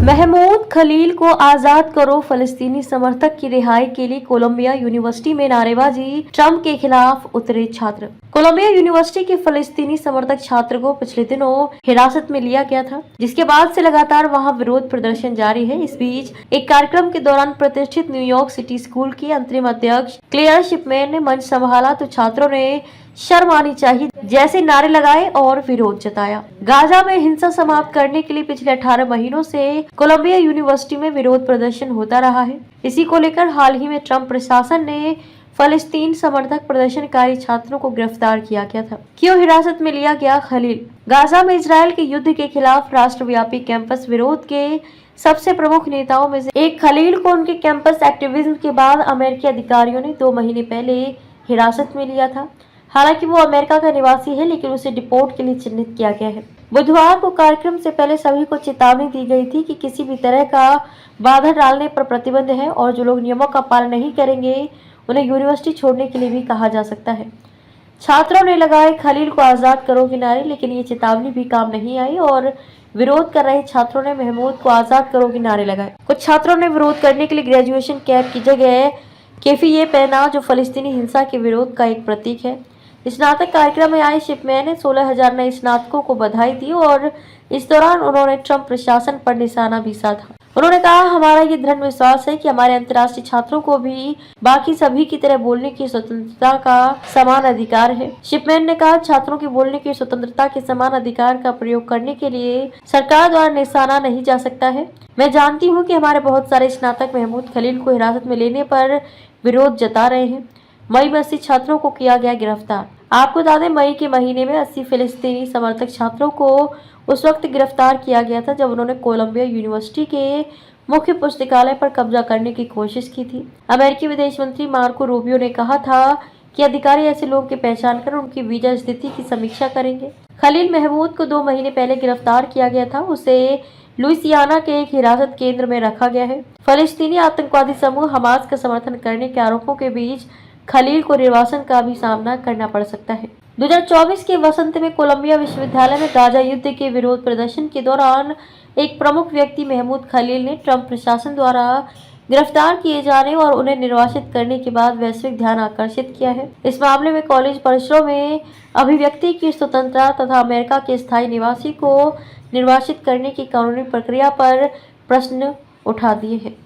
महमूद खलील को आजाद करो, फलस्तीनी समर्थक की रिहाई के लिए कोलंबिया यूनिवर्सिटी में नारेबाजी, ट्रंप के खिलाफ उतरे छात्र। कोलंबिया यूनिवर्सिटी के फलस्तीनी समर्थक छात्र को पिछले दिनों हिरासत में लिया गया था, जिसके बाद से लगातार वहां विरोध प्रदर्शन जारी है। इस बीच एक कार्यक्रम के दौरान प्रतिष्ठित न्यूयॉर्क सिटी स्कूल की अंतरिम अध्यक्ष क्लेयर शिपमैन ने मंच संभाला तो छात्रों ने शर्म आनी चाहिए जैसे नारे लगाए और विरोध जताया। गाजा में हिंसा समाप्त करने के लिए पिछले 18 महीनों से कोलंबिया यूनिवर्सिटी में विरोध प्रदर्शन होता रहा है। इसी को लेकर हाल ही में ट्रंप प्रशासन ने फलस्तीन समर्थक प्रदर्शनकारी छात्रों को गिरफ्तार किया गया था। क्यों हिरासत में लिया गया खलील? गाजा में इजरायल के युद्ध के खिलाफ राष्ट्रव्यापी कैंपस विरोध के सबसे प्रमुख नेताओं में से एक खलील को उनके कैंपस एक्टिविज्म के बाद अमेरिकी अधिकारियों ने 2 महीने पहले हिरासत में लिया था। हालांकि वो अमेरिका का निवासी है, लेकिन उसे डिपोर्ट के लिए चिन्हित किया गया है। बुधवार को कार्यक्रम से पहले सभी को चेतावनी दी गई थी कि किसी भी तरह का बाधा डालने पर प्रतिबंध है और जो लोग नियमों का पालन नहीं करेंगे उन्हें यूनिवर्सिटी छोड़ने के लिए भी कहा जा सकता है। छात्रों ने लगाए खलील को आजाद करो के नारे, लेकिन ये चेतावनी भी काम नहीं आई और विरोध कर रहे छात्रों ने महमूद को आजाद करो के नारे लगाए। कुछ छात्रों ने विरोध करने के लिए ग्रेजुएशन कैप की जगह केफिये पहना, जो फलस्तीनी हिंसा के विरोध का एक प्रतीक है। स्नातक कार्यक्रम में आए शिपमैन ने 16,000 नए स्नातकों को बधाई दी और इस दौरान उन्होंने ट्रंप प्रशासन पर निशाना भी साधा। उन्होंने कहा, हमारा ये दृढ़ विश्वास है कि हमारे अंतर्राष्ट्रीय छात्रों को भी बाकी सभी की तरह बोलने की स्वतंत्रता का समान अधिकार है। शिपमैन ने कहा, छात्रों की बोलने की स्वतंत्रता के समान अधिकार का प्रयोग करने के लिए सरकार द्वारा निशाना नहीं जा सकता है। मैं जानती हूँ कि हमारे बहुत सारे स्नातक महमूद खलील को हिरासत में लेने पर विरोध जता रहे हैं। मई में 80 छात्रों को किया गया गिरफ्तार। आपको बता दें, मई के महीने में 80 फिलिस्तीनी समर्थक छात्रों को उस वक्त गिरफ्तार किया गया था जब उन्होंने कोलंबिया यूनिवर्सिटी के मुख्य पुस्तकालय पर कब्जा करने की कोशिश की थी। अमेरिकी विदेश मंत्री मार्को रूबियो ने कहा था कि अधिकारी ऐसे लोगों की पहचान कर उनकी वीजा स्थिति की समीक्षा करेंगे। खलील महमूद को 2 महीने पहले गिरफ्तार किया गया था। उसे लुइसियाना के एक हिरासत केंद्र में रखा गया है। फलस्तीनी आतंकवादी समूह हमास का समर्थन करने के आरोपों के बीच खलील को निर्वासन का भी सामना करना पड़ सकता है। 2024 के वसंत में कोलंबिया विश्वविद्यालय में गाजा युद्ध के विरोध प्रदर्शन के दौरान एक प्रमुख व्यक्ति महमूद खलील ने ट्रंप प्रशासन द्वारा गिरफ्तार किए जाने और उन्हें निर्वासित करने के बाद वैश्विक ध्यान आकर्षित किया है। इस मामले में कॉलेज परिसरों में अभिव्यक्ति की स्वतंत्रता तथा अमेरिका के स्थायी निवासी को निर्वासित करने की कानूनी प्रक्रिया पर प्रश्न उठा दिए हैं।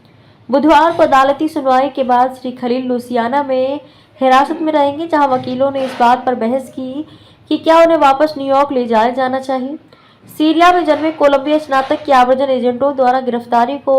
बुधवार को अदालती सुनवाई के बाद श्री खलील लुइसियाना में हिरासत में रहेंगे, जहां वकीलों ने इस बात पर बहस की कि क्या उन्हें वापस न्यूयॉर्क ले जाया जाना चाहिए। सीरिया में जन्मे कोलंबिया स्नातक के आव्रजन एजेंटों द्वारा गिरफ्तारी को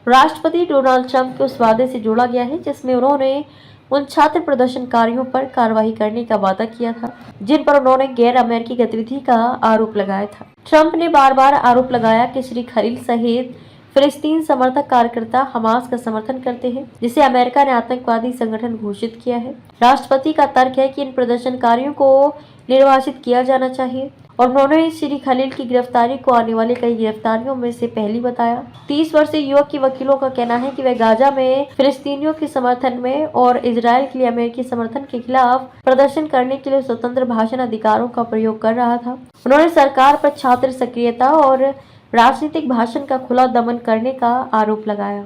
राष्ट्रपति डोनाल्ड ट्रंप के उस वादे से जोड़ा गया है जिसमें उन्होंने उन छात्र प्रदर्शनकारियों पर कार्रवाई करने का वादा किया था जिन पर उन्होंने गैर अमेरिकी गतिविधि का आरोप लगाया था। ट्रंप ने बार बार आरोप लगाया कि श्री खलील सहित फिलिस्तीन समर्थक कार्यकर्ता हमास का समर्थन करते हैं, जिसे अमेरिका ने आतंकवादी संगठन घोषित किया है। राष्ट्रपति का तर्क है कि इन प्रदर्शनकारियों को निर्वासित किया जाना चाहिए और उन्होंने श्री खलील की गिरफ्तारी को आने वाली कई गिरफ्तारियों में से पहली बताया। 30 वर्षीय युवक के वकीलों का कहना है कि वह गाजा में फिलिस्तीनियों के समर्थन में और इजरायल के लिए अमेरिकी समर्थन के खिलाफ प्रदर्शन करने के लिए स्वतंत्र भाषण अधिकारों का प्रयोग कर रहा था। उन्होंने सरकार पर छात्र सक्रियता और राजनीतिक भाषण का खुला दमन करने का आरोप लगाया।